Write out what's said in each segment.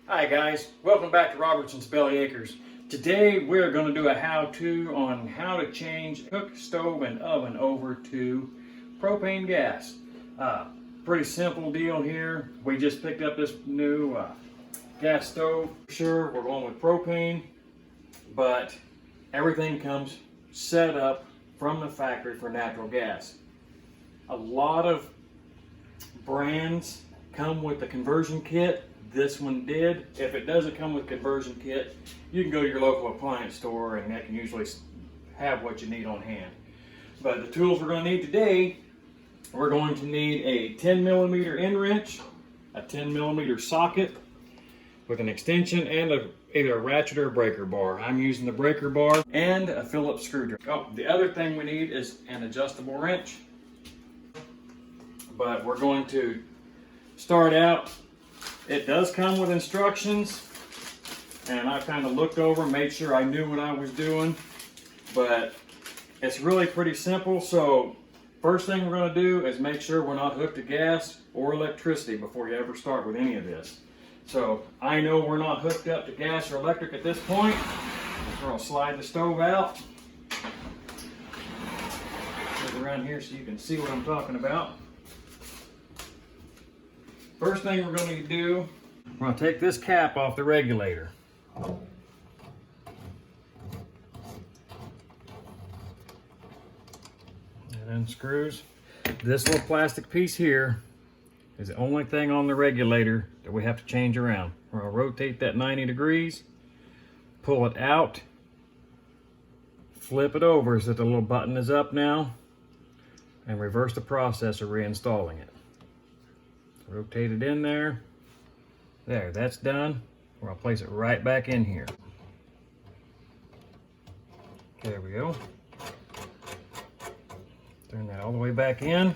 Hi guys, welcome back to Robertson's Belly Acres. Today we're going to do a how-to on how to change cook stove and oven over to propane gas. Pretty simple deal here. We just picked up this new gas stove. Sure, we're going with propane, but everything comes set up from the factory for natural gas. A lot of brands come with the conversion kit. This one did. If it doesn't come with conversion kit, you can go to your local appliance store and they can usually have what you need on hand. But the tools we're going to need today, we're going to need a 10mm end wrench, a 10mm socket with an extension, and either a ratchet or a breaker bar. I'm using the breaker bar, and a Phillips screwdriver. Oh, the other thing we need is an adjustable wrench. But we're going to start out. It does come with instructions, and I kind of looked over, made sure I knew what I was doing, but it's really pretty simple. So first thing we're going to do is make sure we're not hooked to gas or electricity before you ever start with any of this. So I know we're not hooked up to gas or electric at this point, so we're going to slide the stove out. Put it around here so you can see what I'm talking about. First thing we're going to do, we're going to take this cap off the regulator. It unscrews. This little plastic piece here is the only thing on the regulator that we have to change around. We're going to rotate that 90 degrees, pull it out, flip it over so that the little button is up now, and reverse the process of reinstalling it. Rotate it in there. There, that's done. We're going to place it right back in here. There we go. Turn that all the way back in.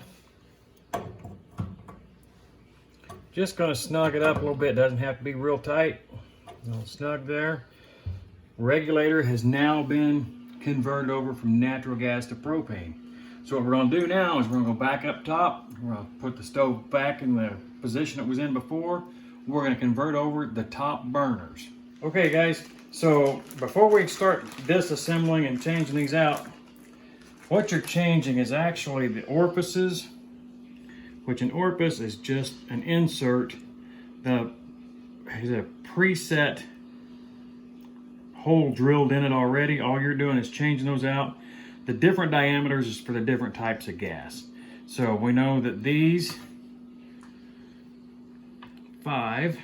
Just going to snug it up a little bit. Doesn't have to be real tight. A little snug there. Regulator has now been converted over from natural gas to propane. So what we're going to do now is we're going to go back up top. We're going to put the stove back in the position it was in before. We're going to convert over the top burners. Okay guys, so before we start disassembling and changing these out, what you're changing is actually the orifices, which an orifice is just an insert. There's a preset hole drilled in it already. All you're doing is changing those out. The different diameters is for the different types of gas. So we know that these 5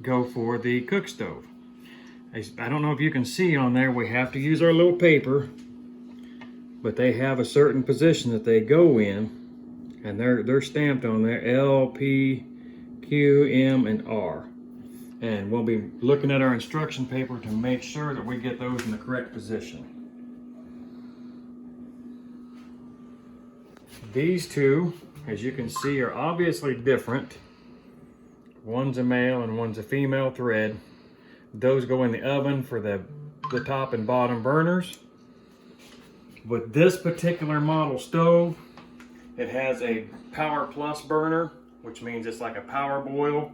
go for the cook stove. I don't know if you can see on there, we have to use our little paper, but they have a certain position that they go in, and they're stamped on there: L, P, Q, M, and R. And we'll be looking at our instruction paper to make sure that we get those in the correct position. These two, as you can see, are obviously different. One's a male and one's a female thread. Those go in the oven for the top and bottom burners. With this particular model stove, it has a Power Plus burner, which means it's like a power boil,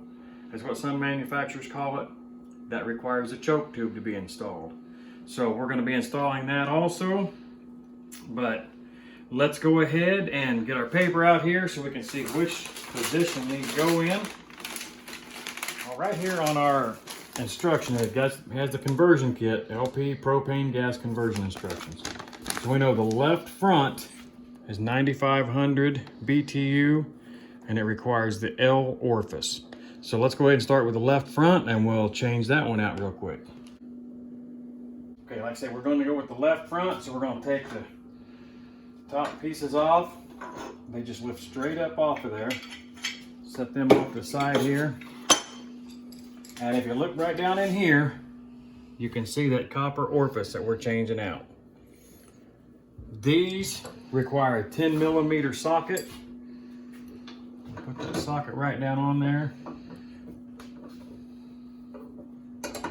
is what some manufacturers call it. That requires a choke tube to be installed. So we're going to be installing that also. But let's go ahead and get our paper out here so we can see which position these go in. Well, right here on our instruction, it has the conversion kit, LP propane gas conversion instructions. So we know the left front is 9,500 BTU, and it requires the L orifice. So let's go ahead and start with the left front, and we'll change that one out real quick. Okay, like I said, we're going to go with the left front, so we're going to take the top pieces off. They just lift straight up off of there. Set them off the side here. And if you look right down in here, you can see that copper orifice that we're changing out. These require a 10mm socket. Put that socket right down on there.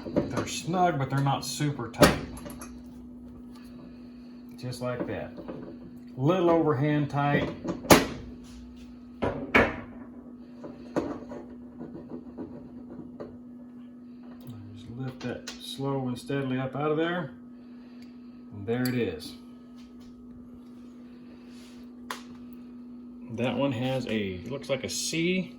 They're snug, but they're not super tight. Just like that. little overhand tight. Just lift that slow and steadily up out of there. And there it is. That one has a, looks like a C.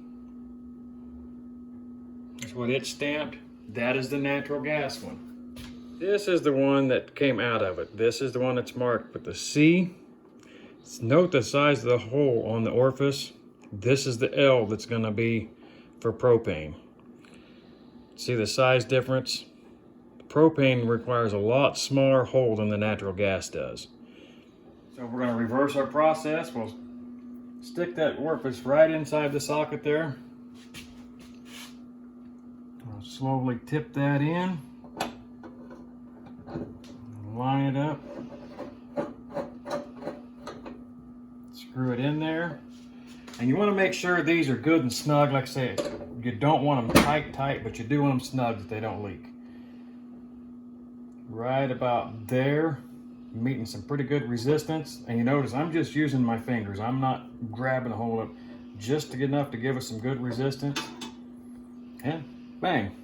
That's what it's stamped. That is the natural gas one. This is the one that came out of it. This is the one that's marked with the C. Note the size of the hole on the orifice. This is the L that's gonna be for propane. See the size difference? The propane requires a lot smaller hole than the natural gas does. So we're gonna reverse our process. We'll stick that orifice right inside the socket there. I'll slowly tip that in. Line it up. Screw it in there. And you want to make sure these are good and snug. Like I say, you don't want them tight, but you do want them snug that they don't leak. Right about there, meeting some pretty good resistance. And you notice I'm just using my fingers. I'm not grabbing a hold of, just to get enough to give us some good resistance. And bang,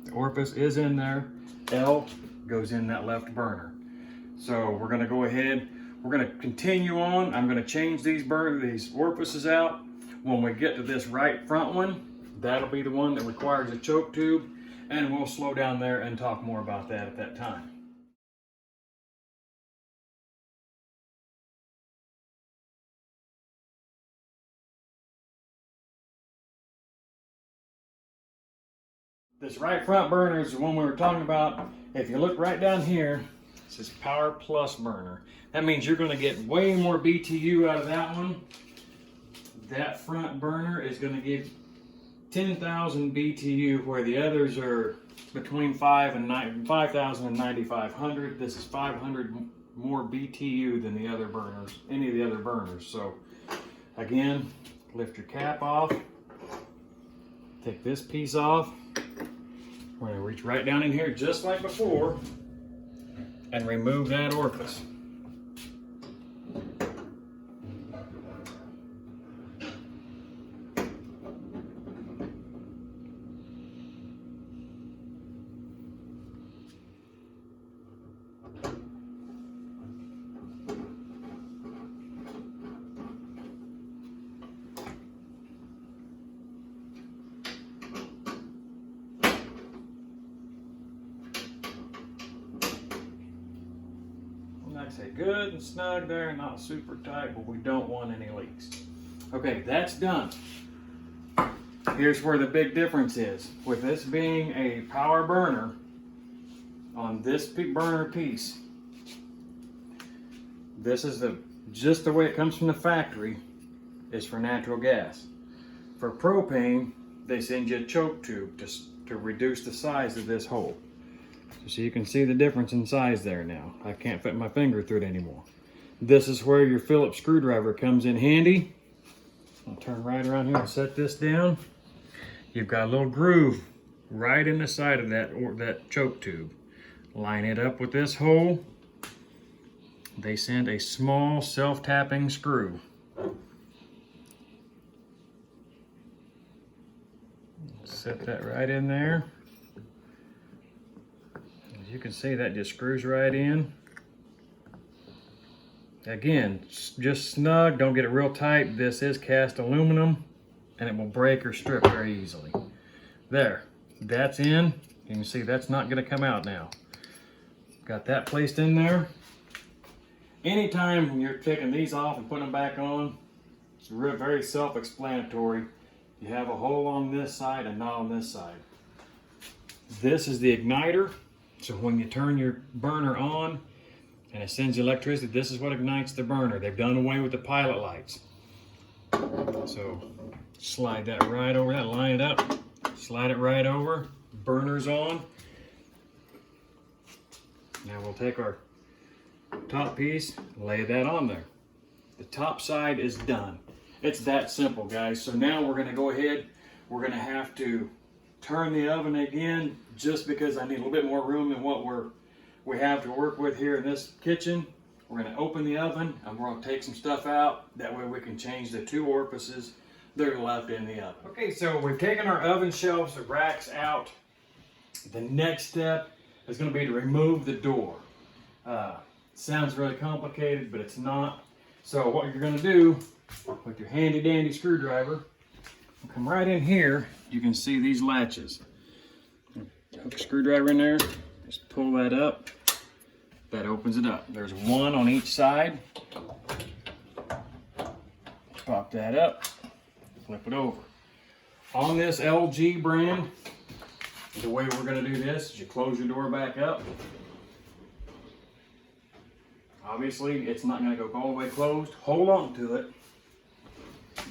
the orifice is in there. L goes in that left burner. So we're going to go ahead. We're going to continue on. I'm going to change these orifices out. When we get to this right front one, that'll be the one that requires a choke tube, and we'll slow down there and talk more about that at that time. This right front burner is the one we were talking about. If you look right down here, it says Power Plus burner. That means you're going to get way more BTU out of that one. That front burner is going to give 10,000 BTU, where the others are between 5,000 and 9,500. This is 500 more BTU than the other burners, any of the other burners. So again, lift your cap off, take this piece off. We're going to reach right down in here just like before and remove that orifice. Like I say, good and snug there, not super tight, but we don't want any leaks. Okay, that's done. Here's where the big difference is. With this being a power burner, on this burner piece, this is just the way it comes from the factory, is for natural gas. For propane, they send you a choke tube to reduce the size of this hole. So you can see the difference in size there now. I can't fit my finger through it anymore. This is where your Phillips screwdriver comes in handy. I'll turn right around here and set this down. You've got a little groove right in the side of that choke tube. Line it up with this hole. They send a small self-tapping screw. Set that right in there. As you can see, that just screws right in. Again, just snug, don't get it real tight. This is cast aluminum and it will break or strip very easily. There, that's in. You can see that's not going to come out now. Got that placed in there. Anytime when you're taking these off and putting them back on, it's very self-explanatory. You have a hole on this side and not on this side. This is the igniter. So when you turn your burner on and it sends you electricity, this is what ignites the burner. They've done away with the pilot lights. So slide that right over that, line it up, slide it right over, burner's on. Now we'll take our top piece, lay that on there. The top side is done. It's that simple, guys. So now we're going to go ahead, we're going to have to turn the oven again, just because I need a little bit more room than what we have to work with here in this kitchen. We're going to open the oven and we're going to take some stuff out. That way we can change the 2 orifices that are left in the oven. Okay, so we've taken our oven shelves, the racks out. The next step is going to be to remove the door. Sounds really complicated, but it's not. So what you're going to do with your handy dandy screwdriver, come right in here. You can see these latches. Hook a screwdriver in there, just pull that up. That opens it up. There's 1 on each side. Pop that up, flip it over. On this LG brand, the way we're going to do this is you close your door back up. Obviously, it's not going to go all the way closed. Hold on to it.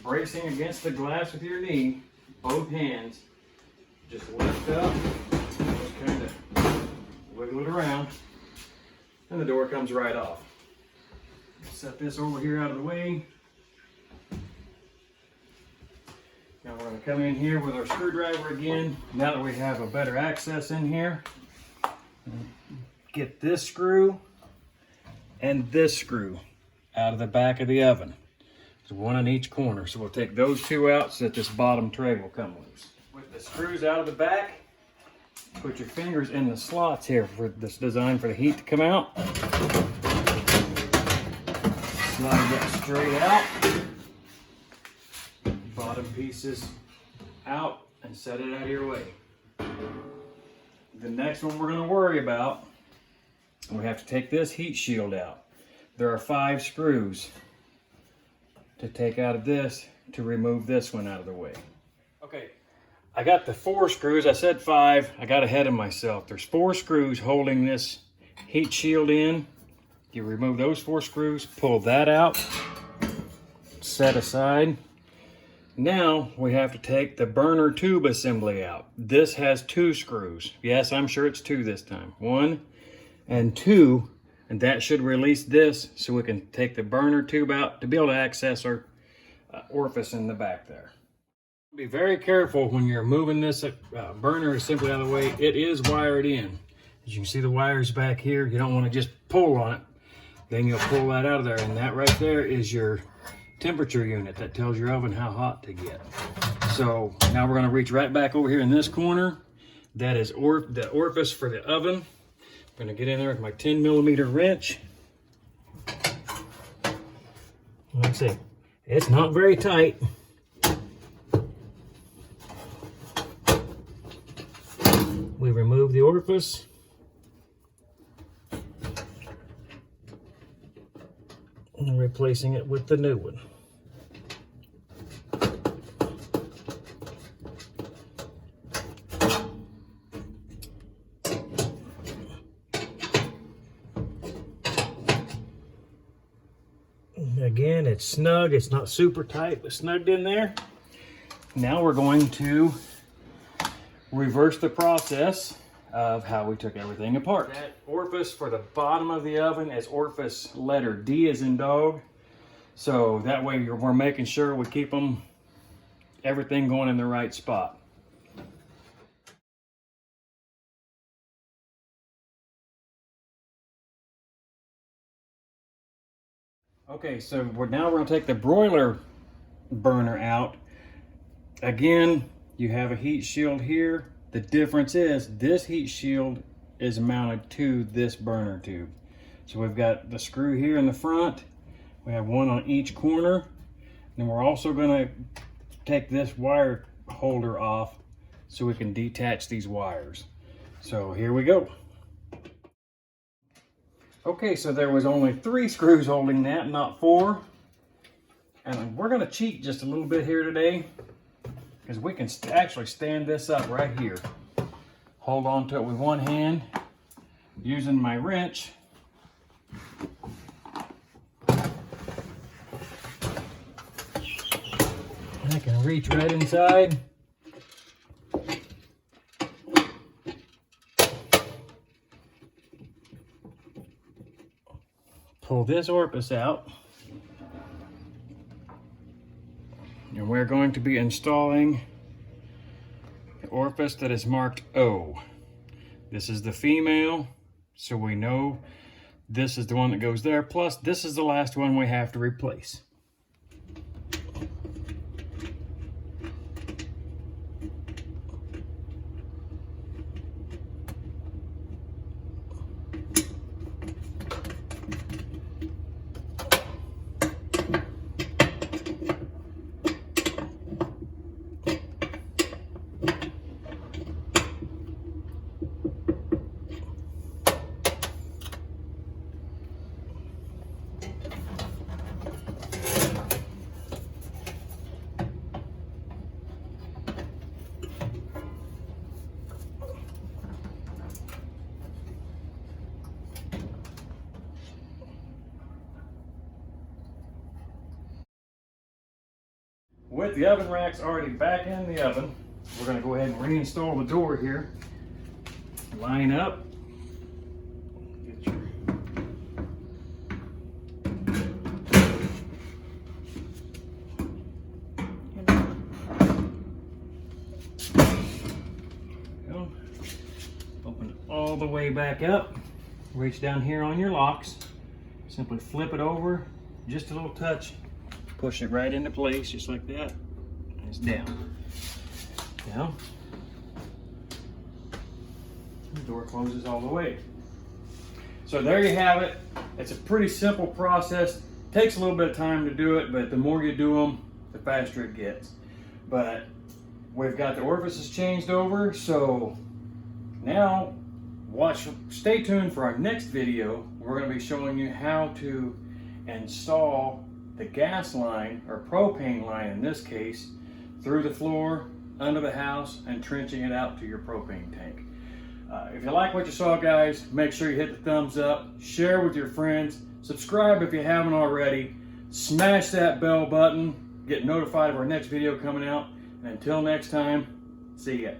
Bracing against the glass with your knee, both hands. Just lift up, just kind of wiggle it around, and the door comes right off. Set this over here out of the way. Now we're going to come in here with our screwdriver again. Now that we have a better access in here, get this screw and this screw out of the back of the oven. There's 1 on each corner. So we'll take those 2 out so that this bottom tray will come loose. With the screws out of the back, put your fingers in the slots here for this design for the heat to come out. Slide that straight out. Bottom pieces out and set it out of your way. The next one we're going to worry about, we have to take this heat shield out. There are 5 screws to take out of this to remove this one out of the way. Okay, I got the 4 screws. I said 5. I got ahead of myself. There's 4 screws holding this heat shield in. You remove those 4 screws, pull that out, set aside. Now we have to take the burner tube assembly out. This has 2 screws. Yes, I'm sure it's 2 this time. 1 and 2, and that should release this so we can take the burner tube out to be able to access our orifice in the back there. Be very careful when you're moving this burner assembly out of the way. It is wired in. As you can see the wires back here, you don't want to just pull on it. Then you'll pull that out of there, and that right there is your temperature unit that tells your oven how hot to get. So now we're going to reach right back over here in this corner. That is the orifice for the oven. I'm going to get in there with my 10mm wrench. Like I say, it's not very tight. We remove the orifice. And replacing it with the new one. Again, it's snug. It's not super tight, but snugged in there. Now we're going to reverse the process of how we took everything apart. That orifice for the bottom of the oven is orifice letter D as in dog. So that way we're making sure we keep everything going in the right spot. Okay, so now we're going to take the broiler burner out. Again, you have a heat shield here. The difference is this heat shield is mounted to this burner tube. So we've got the screw here in the front. We have 1 on each corner. And we're also going to take this wire holder off so we can detach these wires. So here we go. Okay, so there was only 3 screws holding that, not 4. And we're going to cheat just a little bit here today, because we can actually stand this up right here. Hold on to it with 1 hand, using my wrench. And I can reach right inside. Pull this orifice out, and we're going to be installing the orifice that is marked O. This is the female, so we know This is the one that goes there, plus this is the last one we have to replace. With the oven racks already back in the oven, we're going to go ahead and reinstall the door here. Line up. Get your go. Open it all the way back up. Reach down here on your locks. Simply flip it over, just a little touch. Push it right into place, just like that. And it's down. Down. The door closes all the way. So there you have it. It's a pretty simple process. Takes a little bit of time to do it, but the more you do them, the faster it gets. But we've got the orifices changed over, so now stay tuned for our next video. We're going to be showing you how to install the gas line, or propane line in this case, through the floor, under the house, and trenching it out to your propane tank. If you like what you saw, guys, make sure you hit the thumbs up, share with your friends, subscribe if you haven't already, smash that bell button, get notified of our next video coming out, and until next time, see ya.